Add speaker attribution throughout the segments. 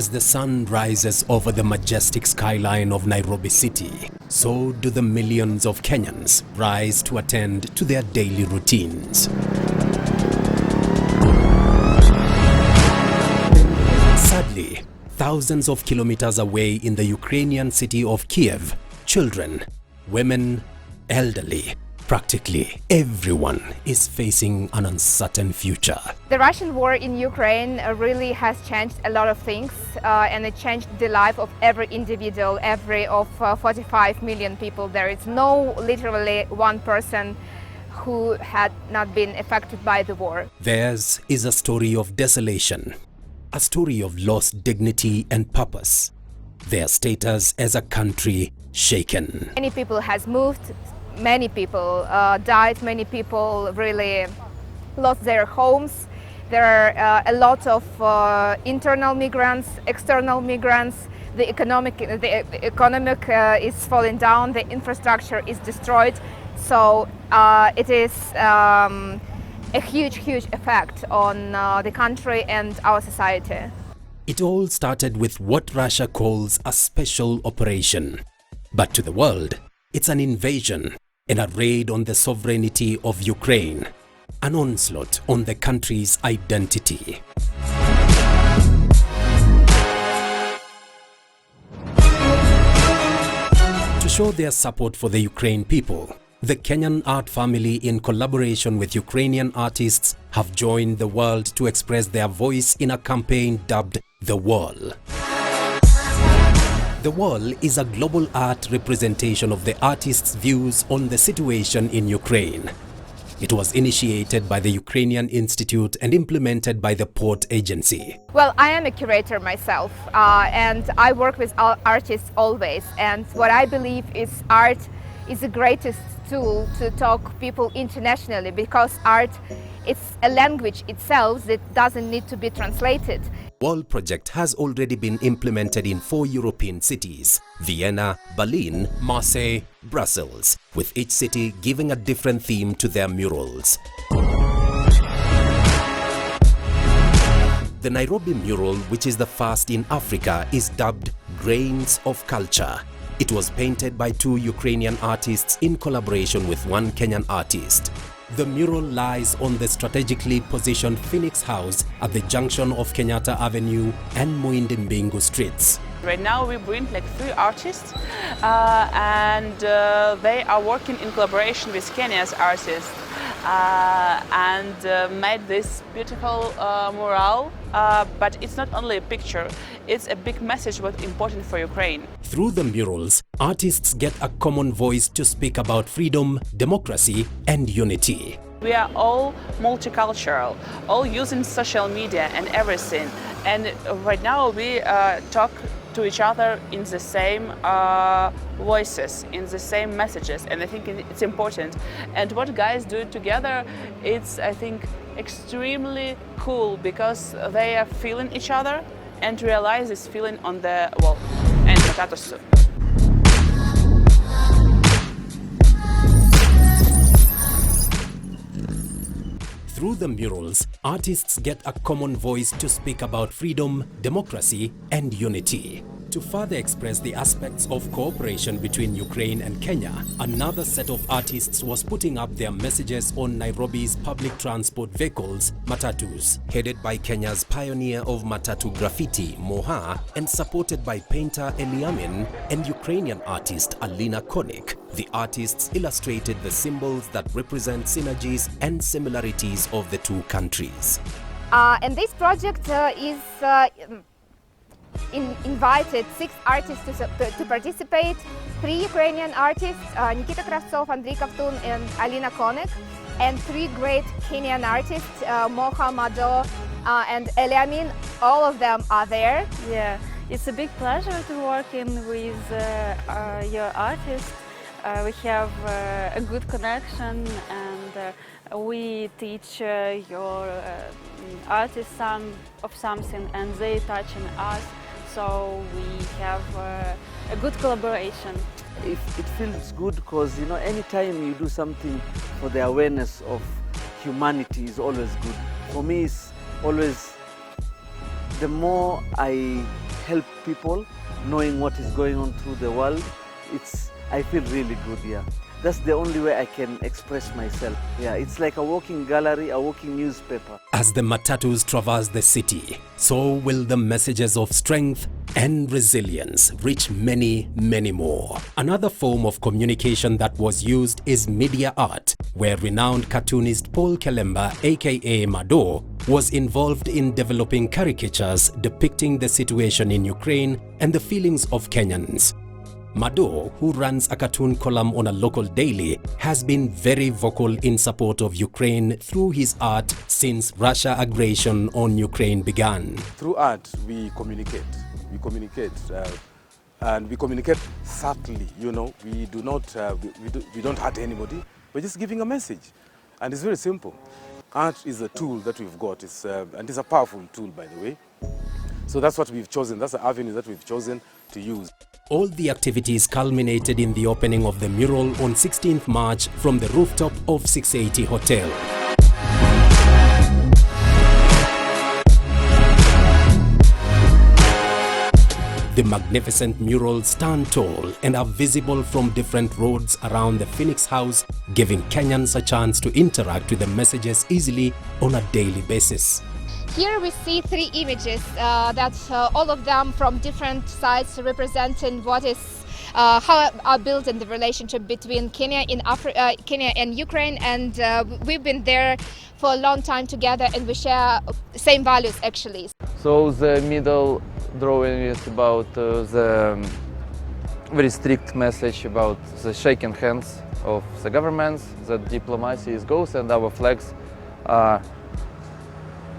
Speaker 1: As the sun rises over the majestic skyline of Nairobi city, so do the millions of Kenyans rise to attend to their daily routines. Sadly, thousands of kilometers away in the Ukrainian city of Kiev, children, women, elderly, practically everyone is facing an uncertain future.
Speaker 2: The Russian war in Ukraine really has changed a lot of things, and it changed the life of every individual, every of 45 million people. There is no literally one person who had not been affected by the war.
Speaker 1: Theirs is a story of desolation, a story of lost dignity and purpose. Their status as a country shaken.
Speaker 2: Many people has moved, many people died, many people really lost their homes. There are a lot of internal migrants, external migrants. The economic is falling down, the infrastructure is destroyed. So it is a huge effect on the country and our society.
Speaker 1: It all started with what Russia calls a special operation. But to the world, it's an invasion and a raid on the sovereignty of Ukraine, an onslaught on the country's identity. To show their support for the Ukraine people, the Kenyan art family, in collaboration with Ukrainian artists, have joined the world to express their voice in a campaign dubbed The Wall. The Wall is a global art representation of the artists' views on the situation in Ukraine. It was initiated by the Ukrainian Institute and implemented by the Port Agency.
Speaker 2: Well, I am a curator myself, and I work with artists always. And what I believe is art is the greatest tool to talk people internationally, because art is a language itself that doesn't need to be translated.
Speaker 1: Wall project has already been implemented in 4 European cities: Vienna, Berlin, Marseille, Brussels, with each city giving a different theme to their murals. The Nairobi mural, which is the first in Africa, is dubbed Grains of Culture. It was painted by 2 Ukrainian artists in collaboration with 1 Kenyan artist. The mural lies on the strategically positioned Phoenix House at the junction of Kenyatta Avenue and Muindi Mbingu streets.
Speaker 3: Right now we bring like 3 artists and they are working in collaboration with Kenya's artists and made this beautiful mural. But it's not only a picture, it's a big message what's important for Ukraine.
Speaker 1: Through the murals, artists get a common voice to speak about freedom, democracy, and unity.
Speaker 3: We are all multicultural, all using social media and everything. And right now we talk to each other in the same voices, in the same messages, and I think it's important. And what guys do together, it's, I think, extremely cool, because they are feeling each other and realize this feeling on the wall. And potatoes.
Speaker 1: Through the murals, artists get a common voice to speak about freedom, democracy, and unity. To further express the aspects of cooperation between Ukraine and Kenya, another set of artists was putting up their messages on Nairobi's public transport vehicles, matatus, headed by Kenya's pioneer of matatu graffiti, Moha, and supported by painter Eliamin and Ukrainian artist Alina Konik. The artists illustrated the symbols that represent synergies and similarities of the 2 countries.
Speaker 2: And this project invited 6 artists to participate, 3 Ukrainian artists, Nikita Kravtsov, Andriy Kovtun and Alina Konik, and 3 great Kenyan artists, Moha, Mado and Eliamin. All of them are there.
Speaker 4: Yeah, it's a big pleasure to work with your artists. We have a good connection, and we teach your artists of something, and they touch on us. So we have a good collaboration.
Speaker 5: It feels good because, you know, anytime you do something for the awareness of humanity is always good. For me, it's always, the more I help people, knowing what is going on through the world. I feel really good, yeah. That's the only way I can express myself. Yeah, it's like a walking gallery, a walking newspaper.
Speaker 1: As the matatus traverse the city, so will the messages of strength and resilience reach many, many more. Another form of communication that was used is media art, where renowned cartoonist Paul Kelemba, aka Mado, was involved in developing caricatures depicting the situation in Ukraine and the feelings of Kenyans. Mado, who runs a cartoon column on a local daily, has been very vocal in support of Ukraine through his art since Russia aggression on Ukraine began.
Speaker 6: Through art, we communicate. And we communicate subtly. You know, we don't hurt anybody. We're just giving a message, and it's very simple. Art is a tool that we've got, and it's a powerful tool, by the way. So that's what we've chosen. That's the avenue that we've chosen to use.
Speaker 1: All the activities culminated in the opening of the mural on 16th March from the rooftop of 680 Hotel. The magnificent murals stand tall and are visible from different roads around the Phoenix House, giving Kenyans a chance to interact with the messages easily on a daily basis.
Speaker 2: Here we see three images that all of them from different sides representing what is how are built in the relationship between Kenya and Ukraine, and we've been there for a long time together, and we share same values actually.
Speaker 7: So the middle drawing is about the very strict message about the shaking hands of the governments, that diplomacy is goes and our flags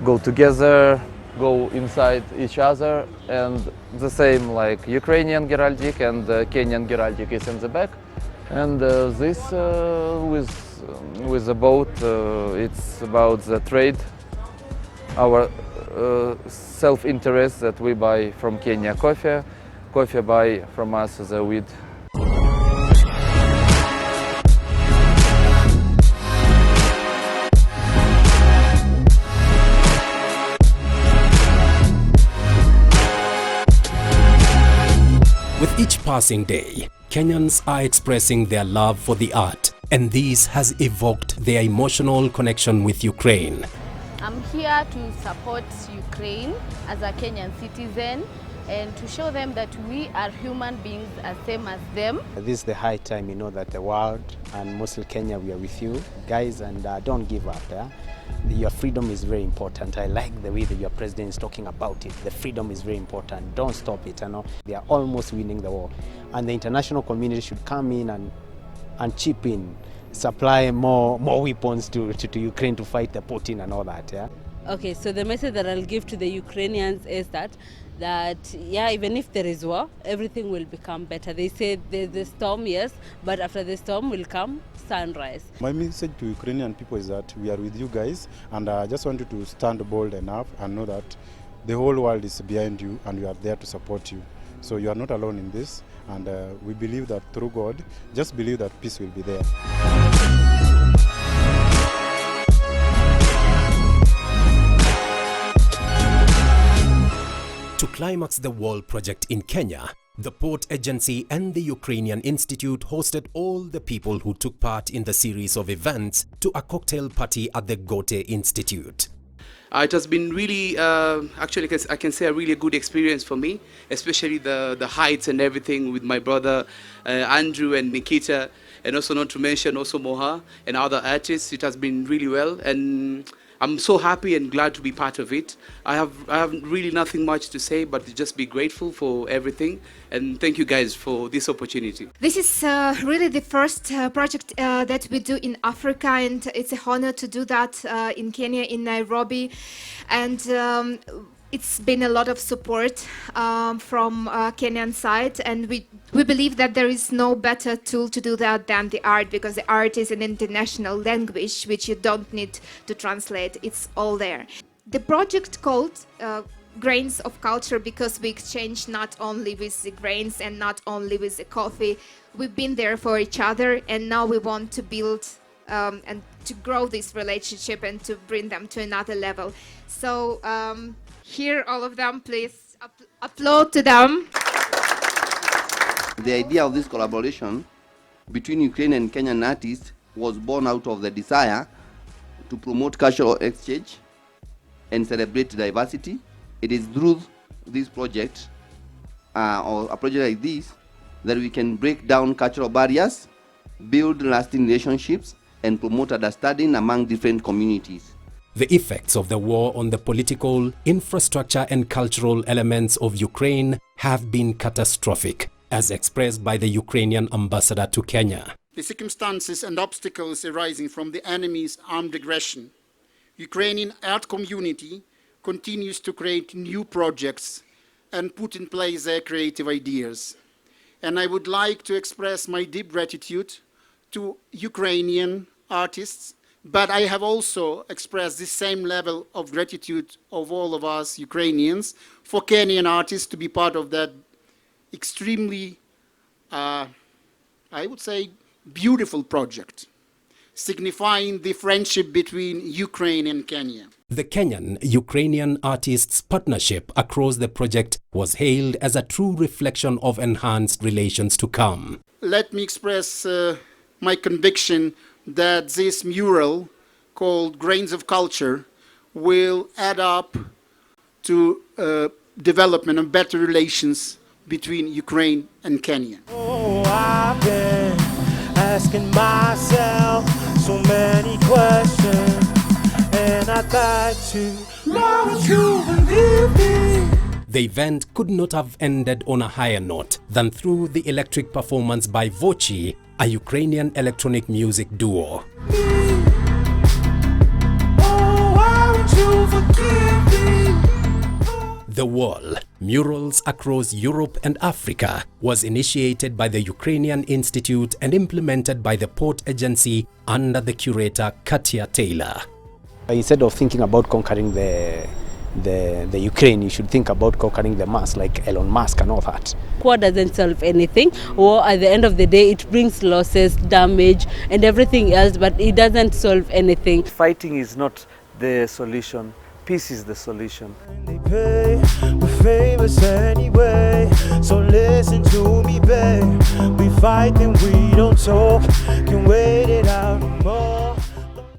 Speaker 7: go together, go inside each other, and the same like Ukrainian heraldic and Kenyan heraldic is in the back. And this with the boat, it's about the trade, our self-interest that we buy from Kenya coffee buy from us the wheat.
Speaker 1: With each passing day, Kenyans are expressing their love for the art, and this has evoked their emotional connection with Ukraine.
Speaker 8: I'm here to support Ukraine as a Kenyan citizen and to show them that we are human beings as same as them.
Speaker 9: This is the high time, that the world and mostly Kenya, we are with you guys, and don't give up. Yeah? Your freedom is very important. I like the way that your president is talking about it. The freedom is very important. Don't stop it. They are almost winning the war, and the international community should come in and chip in, supply more weapons to Ukraine to fight the Putin and all that. Yeah.
Speaker 10: Okay, so the message that I'll give to the Ukrainians is that even if there is war, everything will become better. They say there's the storm, yes, but after the storm will come sunrise.
Speaker 11: My message to Ukrainian people is that we are with you guys, and I just want you to stand bold enough and know that the whole world is behind you and we are there to support you. So you are not alone in this, and we believe that through God, just believe that peace will be there.
Speaker 1: To climax the wall project in Kenya, the Port Agency and the Ukrainian Institute hosted all the people who took part in the series of events to a cocktail party at the Goethe Institute.
Speaker 12: It has been really, actually I can say a really good experience for me, especially the heights and everything with my brother Andrew and Nikita, and also not to mention also Moha and other artists. It has been really well, and I'm so happy and glad to be part of it. I have really nothing much to say, but to just be grateful for everything, and thank you guys for this opportunity.
Speaker 2: This is really the first project that we do in Africa, and it's an honor to do that in Kenya, in Nairobi, and it's been a lot of support from Kenyan side, and we believe that there is no better tool to do that than the art, because the art is an international language which you don't need to translate. It's all there. The project called Grains of Culture because we exchange not only with the grains and not only with the coffee. We've been there for each other, and now we want to build and to grow this relationship and to bring them to another level. So here, all of them, please Applaud to them.
Speaker 13: The idea of this collaboration between Ukrainian and Kenyan artists was born out of the desire to promote cultural exchange and celebrate diversity. It is through this project, or a project like this, that we can break down cultural barriers, build lasting relationships, and promote understanding among different communities.
Speaker 1: The effects of the war on the political, infrastructure and cultural elements of Ukraine have been catastrophic, as expressed by the Ukrainian ambassador to Kenya.
Speaker 14: The circumstances and obstacles arising from the enemy's armed aggression, Ukrainian art community continues to create new projects and put in place their creative ideas. And I would like to express my deep gratitude to Ukrainian artists, but I have also expressed the same level of gratitude of all of us Ukrainians for Kenyan artists to be part of that extremely, I would say, beautiful project, signifying the friendship between Ukraine and Kenya.
Speaker 1: The Kenyan-Ukrainian artists' partnership across the project was hailed as a true reflection of enhanced relations to come.
Speaker 14: Let me express my conviction that this mural, called Grains of Culture, will add up to development of better relations between Ukraine and Kenya.
Speaker 15: Oh, I've been asking myself so many questions, and I thought to know what you believe me.
Speaker 1: The event could not have ended on a higher note than through the electric performance by Voci, a Ukrainian electronic music duo.
Speaker 15: Oh, why won't you forgive me?
Speaker 1: The wall, Murals Across Europe and Africa, was initiated by the Ukrainian Institute and implemented by the Port Agency under the curator Katia Taylor.
Speaker 9: Instead of thinking about conquering the Ukraine, you should think about conquering the Mars, like Elon Musk and all that.
Speaker 10: War doesn't solve anything. War, at the end of the day, it brings losses, damage, and everything else, but it doesn't solve anything.
Speaker 5: Fighting is not the solution. Peace is the solution.
Speaker 15: They pay, we're famous anyway, so listen to me, babe. We fight and we don't talk, can wait it out no more.